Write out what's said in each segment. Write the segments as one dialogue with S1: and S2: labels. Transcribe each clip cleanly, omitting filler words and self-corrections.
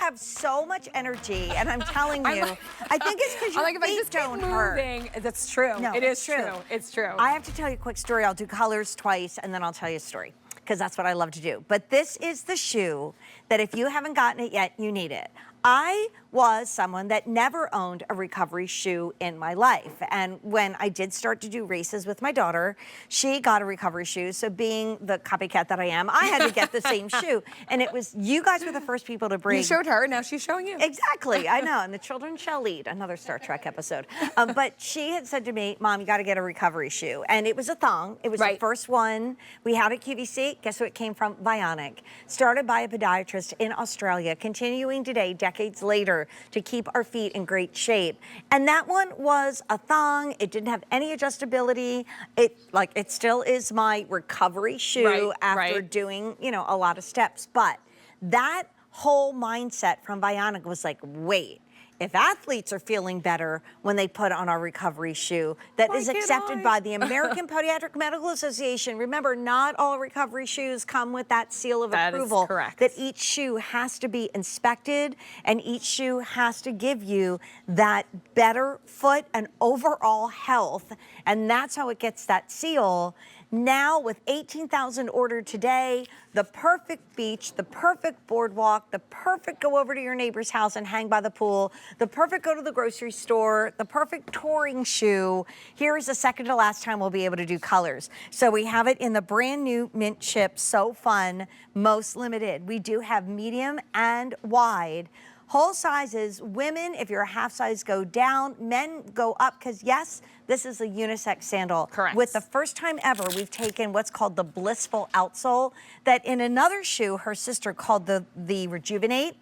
S1: have so much energy, and I'm telling you, I think it's because your feet don't hurt.
S2: That's true.
S1: No,
S2: it is
S1: true.
S2: true. It's true.
S1: I have to tell you a quick story. I'll do colors twice, and then I'll tell you a story, because that's what I love to do. But this is the shoe that if you haven't gotten it yet, you need it. I was someone that never owned a recovery shoe in my life. And when I did start to do races with my daughter, she got a recovery shoe. So being the copycat that I am, I had to get the same shoe. And it was, you guys were the first people to bring.
S2: You showed her, now she's showing you.
S1: Exactly, I know, and the children shall lead, another Star Trek episode. But she had said to me, Mom, you gotta get a recovery shoe. And it was a thong, it was the first one we had at QVC. Guess who it came from? Vionic. Started by a podiatrist in Australia, continuing today, decades later, to keep our feet in great shape. And that one was a thong. It didn't have any adjustability. It still is my recovery shoe after doing, you know, a lot of steps. But that whole mindset from Vionic was like, wait, if athletes are feeling better when they put on our recovery shoe that is accepted by the American Podiatric Medical Association. Remember, not all recovery shoes come with that seal of approval.
S2: That is correct.
S1: That each shoe has to be inspected, and each shoe has to give you that better foot and overall health, and that's how it gets that seal. Now, with 18,000 ordered today, the perfect beach, the perfect boardwalk, the perfect go over to your neighbor's house and hang by the pool, the perfect go to the grocery store, the perfect touring shoe. Here is the second to last time we'll be able to do colors. So we have it in the brand new mint chip, so fun, most limited. We do have medium and wide. Whole sizes, women, if you're a half size, go down, men go up, because yes, this is a unisex sandal.
S2: Correct.
S1: With the first time ever, we've taken what's called the blissful outsole, that in another shoe, her sister called the Rejuvenate,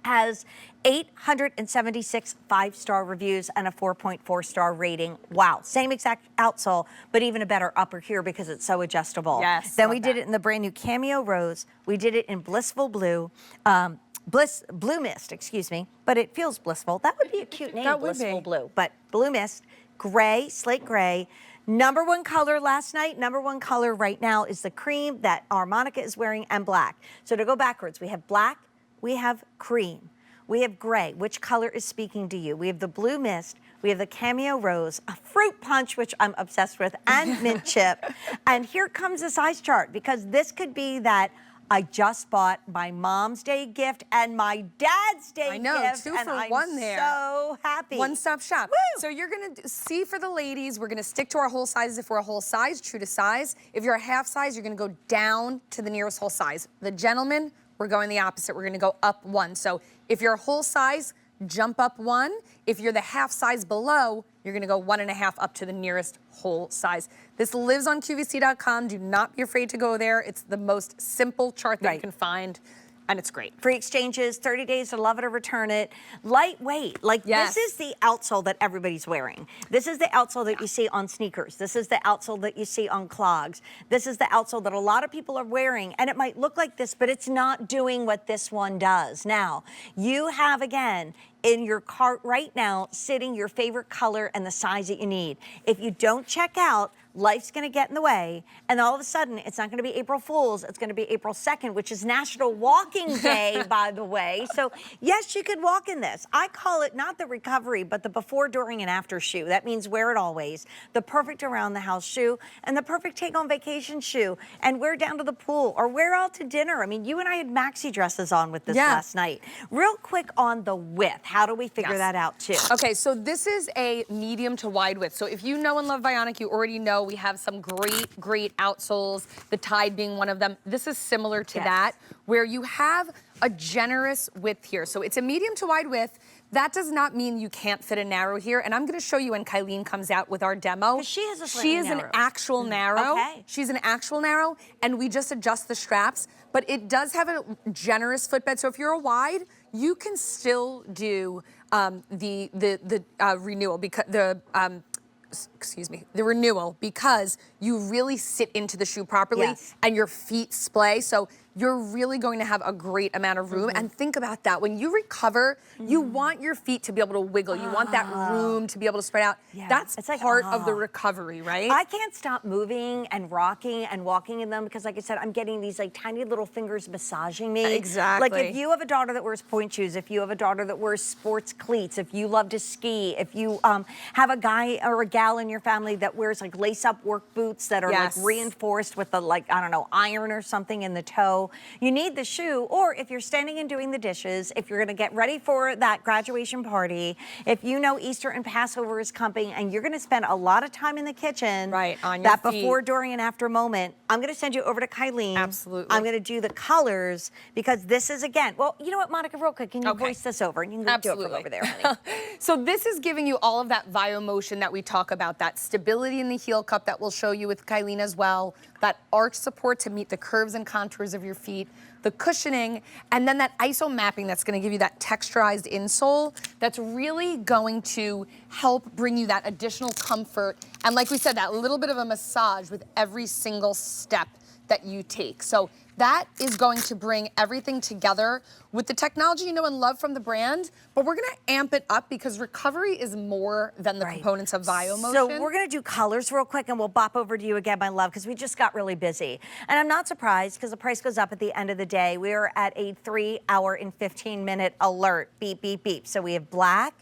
S1: has 876 5-star reviews and a 4.4-star rating. Wow, same exact outsole, but even a better upper here because it's so adjustable.
S2: Yes.
S1: Then we did it in the brand new Cameo Rose. We did it in Blissful Blue. Blue Mist, excuse me, but it feels blissful. That would be a cute name,
S2: That would
S1: Blissful
S2: be.
S1: Blue. But Blue Mist, gray, slate gray. Number one color last night, number one color right now is the cream that our Monica is wearing, and black. So to go backwards, we have black, we have cream, we have gray. Which color is speaking to you? We have the Blue Mist, we have the Cameo Rose, a fruit punch, which I'm obsessed with, and mint chip. And here comes the size chart, because this could be that I just bought my mom's day gift and my dad's day gift.
S2: I know, 2 for
S1: and
S2: 1
S1: I'm
S2: there.
S1: so happy.
S2: One-stop shop.
S1: Woo!
S2: So you're gonna see for the ladies, we're gonna stick to our whole sizes if we're a whole size, true to size. If you're a half size, you're gonna go down to the nearest whole size. The gentlemen, we're going the opposite. We're gonna go up 1. So if you're a whole size, jump up 1. If you're the half size below, you're gonna go 1.5 up to the nearest whole size. This lives on QVC.com. Do not be afraid to go there. It's the most simple chart that you can find, and it's great.
S1: Free exchanges, 30 days to love it or return it. Lightweight, like this is the outsole that everybody's wearing. This is the outsole that you see on sneakers. This is the outsole that you see on clogs. This is the outsole that a lot of people are wearing, and it might look like this, but it's not doing what this one does. Now, you have, again, in your cart right now, sitting your favorite color and the size that you need. If you don't check out, life's gonna get in the way, and all of a sudden, it's not gonna be April Fool's, it's gonna be April 2nd, which is National Walking Day, by the way. So yes, you could walk in this. I call it not the recovery, but the before, during, and after shoe. That means wear it always. The perfect around the house shoe, and the perfect take on vacation shoe, and wear down to the pool, or wear out to dinner. I mean, you and I had maxi dresses on with this last night. Real quick on the width, how do we figure that out too?
S2: Okay, so this is a medium to wide width. So if you know and love Vionic, you already know we have some great outsoles, the Tide being one of them. This is similar to that, where you have a generous width here. So it's a medium to wide width. That does not mean you can't fit a narrow here. And I'm gonna show you when Kylene comes out with our demo.
S1: She has a
S2: She is an actual narrow.
S1: Okay.
S2: She's an actual narrow, and we just adjust the straps. But it does have a generous footbed. So if you're a wide, you can still do the renewal, because the renewal, because you really sit into the shoe properly and your feet splay. So you're really going to have a great amount of room. And think about that. When you recover, you want your feet to be able to wiggle. You want that room to be able to spread out.
S1: Yeah.
S2: That's
S1: It's like,
S2: part of the recovery, right?
S1: I can't stop moving and rocking and walking in them because, like I said, I'm getting these like tiny little fingers massaging me.
S2: Exactly.
S1: Like if you have a daughter that wears point shoes, if you have a daughter that wears sports cleats, if you love to ski, if you have a guy or a gal in your family that wears like lace-up work boots that are like reinforced with the like, I don't know, iron or something in the toe, you need the shoe. Or if you're standing and doing the dishes, if you're gonna get ready for that graduation party, if you know Easter and Passover is coming and you're gonna spend a lot of time in the kitchen,
S2: right, on your
S1: that
S2: feet.
S1: Before, during, and after moment, I'm gonna send you over to Kylene.
S2: Absolutely.
S1: I'm gonna do the colors because this is, again, well, you know what, Monica, real quick, can you voice this over? And you can do it from over there, honey.
S2: So this is giving you all of that Vio Motion that we talk about, that stability in the heel cup that we'll show you with Kylene as well, that arch support to meet the curves and contours of your feet, the cushioning, and then that ISO mapping that's gonna give you that texturized insole that's really going to help bring you that additional comfort. And like we said, that little bit of a massage with every single step that you take. So that is going to bring everything together with the technology you know and love from the brand, but we're gonna amp it up because recovery is more than the components of Vio Motion.
S1: So we're gonna do colors real quick and we'll bop over to you again, my love, because we just got really busy. And I'm not surprised because the price goes up at the end of the day. We are at a 3-hour and 15-minute alert, beep, beep, beep. So we have black,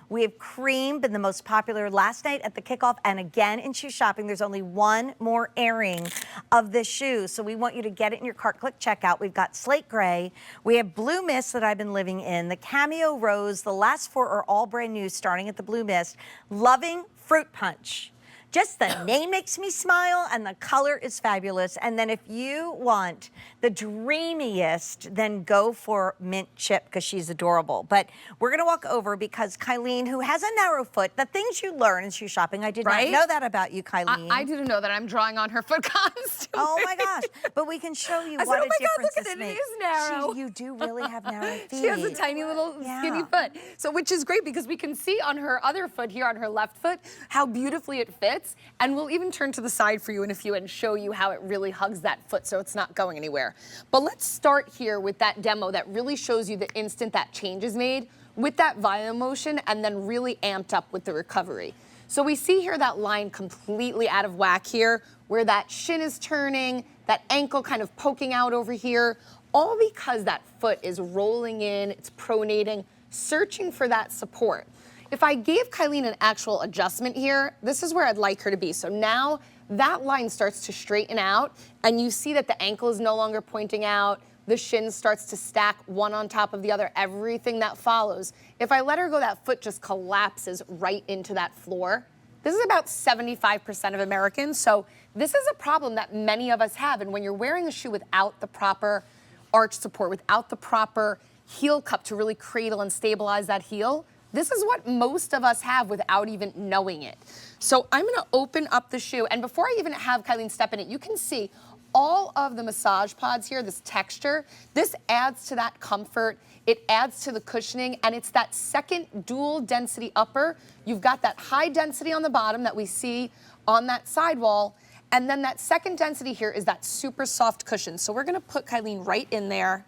S1: we have cream, been the most popular last night at the kickoff, and again in shoe shopping, there's only one more airing of this shoe. So we want you to get it in your cart, click checkout. We've got slate gray, we have blue mist that I've been living in, the cameo rose, the last 4 are all brand new, starting at the blue mist, loving fruit punch. Just the name makes me smile and the color is fabulous. And then if you want the dreamiest, then go for mint chip because she's adorable. But we're gonna walk over because Kylene, who has a narrow foot, the things you learn in shoe shopping, I did not know that about you, Kylene.
S2: I didn't know that. I'm drawing on her foot constantly.
S1: Oh my gosh, but we can show you what a difference this makes.
S2: It is narrow.
S1: You do really have narrow feet.
S2: She has a tiny little skinny foot. So which is great because we can see on her other foot here, on her left foot, how beautifully it fits. And we'll even turn to the side for you in a few and show you how it really hugs that foot so it's not going anywhere. But let's start here with that demo that really shows you the instant that change is made with that Vio Motion and then really amped up with the recovery. So we see here that line completely out of whack here, where that shin is turning, that ankle kind of poking out over here, all because that foot is rolling in, it's pronating, searching for that support. If I gave Kylene an actual adjustment here, this is where I'd like her to be. So now that line starts to straighten out and you see that the ankle is no longer pointing out, the shin starts to stack one on top of the other, everything that follows. If I let her go, that foot just collapses right into that floor. This is about 75% of Americans, so this is a problem that many of us have. And when you're wearing a shoe without the proper arch support, without the proper heel cup to really cradle and stabilize that heel, this is what most of us have without even knowing it. So I'm gonna open up the shoe, and before I even have Kylene step in it, you can see all of the massage pods here, this texture, this adds to that comfort, it adds to the cushioning, and it's that second dual density upper. You've got that high density on the bottom that we see on that sidewall, and then that second density here is that super soft cushion. So we're gonna put Kylene right in there.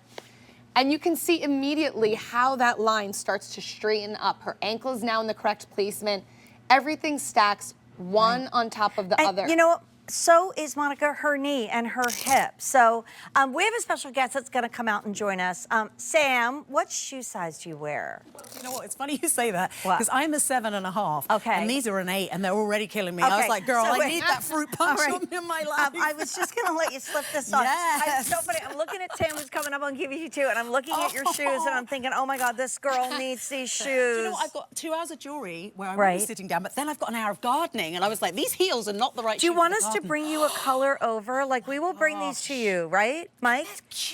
S2: And you can see immediately how that line starts to straighten up. Her ankle is now in the correct placement. Everything stacks one on top of the other.
S1: You know what? So is Monica, her knee and her hip. So we have a special guest that's going to come out and join us. Sam, what shoe size do you wear?
S3: You know what? It's funny you say that because I'm a 7.5.
S1: Okay.
S3: And these are an 8, and they're already killing me. I was like, girl, I need that fruit punch in my life.
S1: I was just going to let you slip this on.
S3: Yes.
S1: It's so funny. I'm looking at Sam who's coming up on QVC too, and I'm looking at your shoes, and I'm thinking, oh my God, this girl needs these shoes.
S3: Do you know what? I've got 2 hours of jewelry where I'm really sitting down, but then I've got an hour of gardening, and I was like, these heels are not the right
S1: Do you
S3: shoe
S1: want
S3: for
S1: us to bring you a color over? Like, we will bring these to you, right, Mike?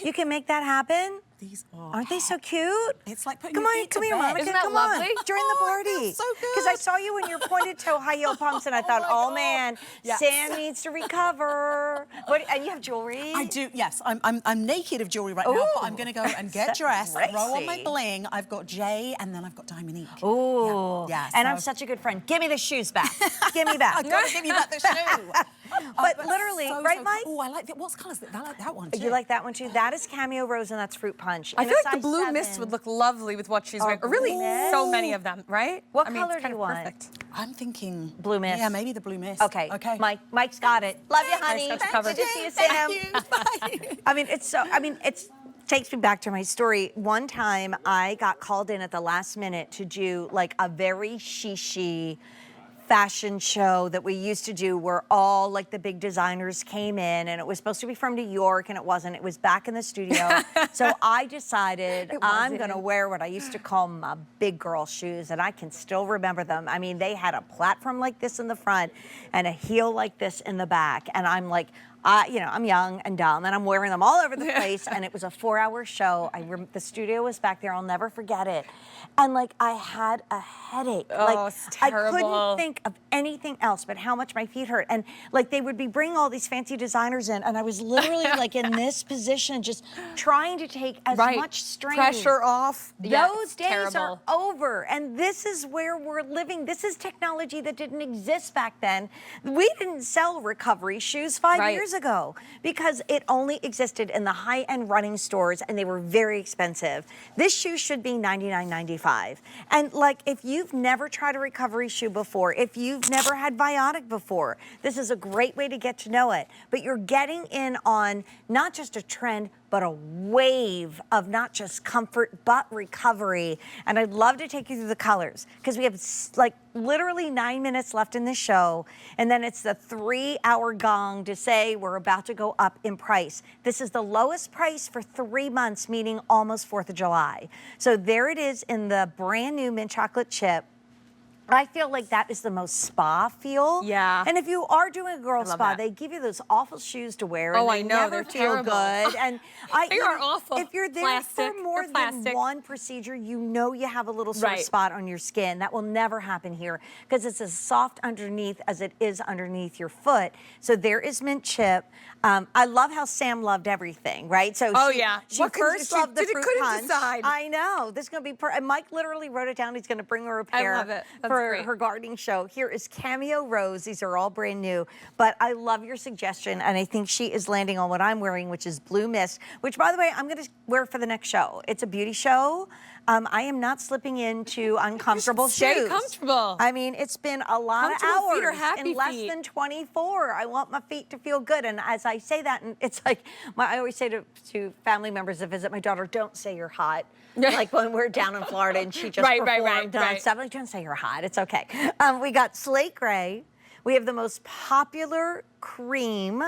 S1: You can make that happen?
S3: These
S1: Aren't they so cute?
S3: It's like putting
S1: come
S3: your
S1: on,
S3: feet
S1: come
S3: to
S1: here,
S3: bed.
S1: Monica.
S2: Isn't that
S1: come
S2: lovely?
S1: on during the party.
S3: So good.
S1: Because I saw you in your pointed toe high heel pumps, and I thought, oh man, Sam needs to recover. And you have jewelry?
S3: I do. Yes, I'm naked of jewelry right now, but I'm going to go and get dressed, roll on my bling. I've got J, and then I've got diamond ink.
S1: Ooh.
S3: Yeah.
S1: And I'm such a good friend. Give me the shoes back. Give me back.
S3: I've got to give you back the shoe.
S1: But literally, right, Mike?
S3: Oh, I like that. What colour is that? I like that one too.
S1: You like that one too? That is Cameo Rose and that's Fruit Punch.
S2: I
S1: In
S2: feel
S1: a
S2: like the
S1: size
S2: blue
S1: 7.
S2: mist would look lovely with what she's wearing. Or really,
S1: mist?
S2: so many of them, right?
S1: What
S2: I mean,
S1: color
S2: it's
S1: do
S2: kind
S1: you
S2: of
S1: want?
S2: perfect.
S3: I'm thinking
S1: Blue mist.
S3: Yeah, maybe the blue mist.
S1: Okay.
S3: Okay.
S1: Mike's got it. Love you, honey.
S2: Nice, that's covered.
S1: Good to see you, Sam. It takes me back to my story. One time I got called in at the last minute to do like a very shishi fashion show that we used to do where all like the big designers came in, and it was supposed to be from New York and it wasn't. It was back in the studio. So I decided I'm gonna wear what I used to call my big girl shoes, and I can still remember them. I mean, they had a platform like this in the front and a heel like this in the back, and I'm like, I'm young and dumb, and I'm wearing them all over the place, and it was a 4-hour show. The studio was back there. I'll never forget it. And, like, I had a headache.
S2: Oh, it's terrible.
S1: I couldn't think of anything else but how much my feet hurt. And, like, they would be bringing all these fancy designers in, and I was literally, like, in this position just trying to take as much strain.
S2: Pressure off.
S1: Those days are over, and this is where we're living. This is technology that didn't exist back then. We didn't sell recovery shoes 5 years ago because it only existed in the high-end running stores, and they were very expensive. This shoe should be $99.95. And like, if you've never tried a recovery shoe before, if you've never had Vionic before, this is a great way to get to know it. But you're getting in on not just a trend, but a wave of not just comfort, but recovery. And I'd love to take you through the colors because we have like literally 9 minutes left in the show. And then it's the 3-hour gong to say we're about to go up in price. This is the lowest price for 3 months, meaning almost 4th of July. So there it is in the brand new mint chocolate chip. I feel like that is the most spa feel.
S2: Yeah.
S1: And if you are doing a girl spa, they give you those awful shoes to wear.
S2: Oh,
S1: and
S2: I know,
S1: never
S2: they're
S1: feel
S2: terrible.
S1: good. And
S2: They are awful.
S1: If you're there for more than one procedure, you know you have a little sore spot on your skin. That will never happen here because it's as soft underneath as it is underneath your foot. So there is mint chip. I love how Sam loved everything, right? So she first loved the fruit punch. I know. This is going to be and Mike literally wrote it down. He's going to bring her a pair.
S2: I love it.
S1: For her gardening show. Here is Cameo Rose. These are all brand new, but I love your suggestion, and I think she is landing on what I'm wearing, which is Blue Mist, which, by the way, I'm going to wear for the next show. It's a beauty show. I am not slipping into uncomfortable shoes.
S2: Stay comfortable.
S1: I mean, it's been a lot of
S2: Comfortable
S1: hours
S2: feet are happy
S1: in less
S2: feet.
S1: than 24. I want my feet to feel good, and as I say that, and it's like, I always say to family members that visit my daughter, don't say you're hot. Like when we're down in Florida and she just performed on stuff, like, don't say you're hot, it's okay. We got slate gray. We have the most popular cream,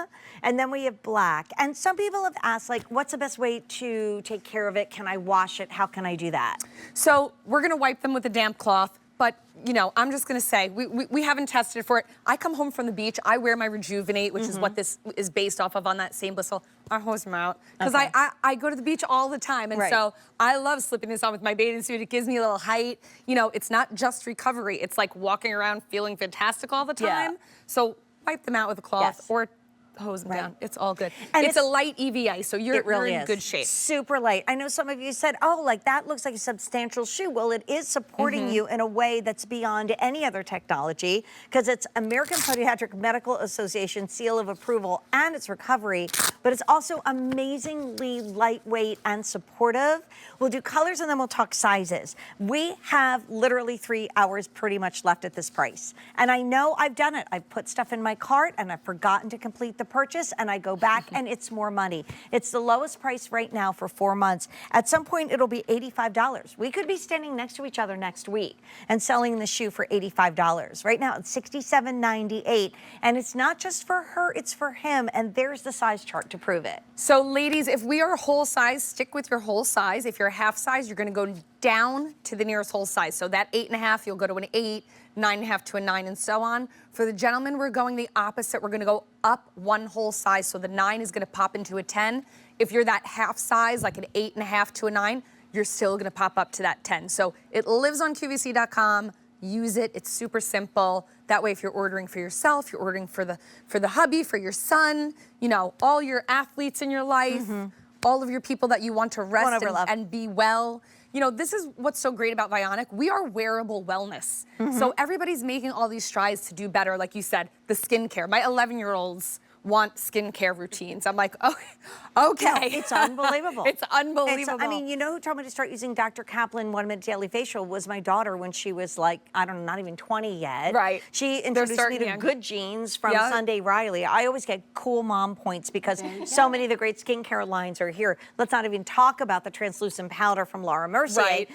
S1: and then we have black. And some people have asked, like, what's the best way to take care of it? Can I wash it? How can I do that?
S2: So we're gonna wipe them with a damp cloth, but you know, I'm just gonna say, we haven't tested for it. I come home from the beach, I wear my Rejuvenate, which is what this is based off of on that same bristle. I hose them out, because I go to the beach all the time, and so I love slipping this on with my bathing suit. It gives me a little height. You know, it's not just recovery, it's like walking around feeling fantastic all the time. So wipe them out with a cloth or hose them down. It's all good. And it's a light EVA, so you're in good shape.
S1: Super light. I know some of you said, oh, like that looks like a substantial shoe. Well, it is supporting you in a way that's beyond any other technology because it's American Podiatric Medical Association seal of approval and it's recovery, but it's also amazingly lightweight and supportive. We'll do colors and then we'll talk sizes. We have literally 3 hours pretty much left at this price. And I know I've done it. I've put stuff in my cart and I've forgotten to complete the purchase and I go back and it's more money. It's the lowest price right now for 4 months. At some point it'll be $85. We could be standing next to each other next week and selling the shoe for $85. Right now it's $67.98 and it's not just for her, it's for him, and there's the size chart to prove it.
S2: So ladies, if we are whole size, stick with your whole size. If you're half size, you're gonna go down to the nearest whole size. So that 8.5, you'll go to an 8, 9.5 to a 9, and so on. For the gentlemen, we're going the opposite. We're gonna go up 1 whole size. So the 9 is gonna pop into a 10. If you're that half size, like an 8.5 to a 9, you're still gonna pop up to that 10. So it lives on QVC.com. Use it, it's super simple. That way if you're ordering for yourself, you're ordering for the hubby, for your son, you know, all your athletes in your life, all of your people that you want to rest and be well, you know, this is what's so great about Vionic. We are wearable wellness. So everybody's making all these strides to do better. Like you said, the skincare. My 11-year-olds want skincare routines. I'm like, oh, okay.
S1: No, it's unbelievable.
S2: It's unbelievable.
S1: I mean, you know who told me to start using Dr. Kaplan 1 Minute Daily Facial was my daughter when she was like, I don't know, not even 20 yet.
S2: Right.
S1: She introduced me to Good Genes from Sunday Riley. I always get cool mom points because so many of the great skincare lines are here. Let's not even talk about the translucent powder from Laura Mercier.
S2: Right.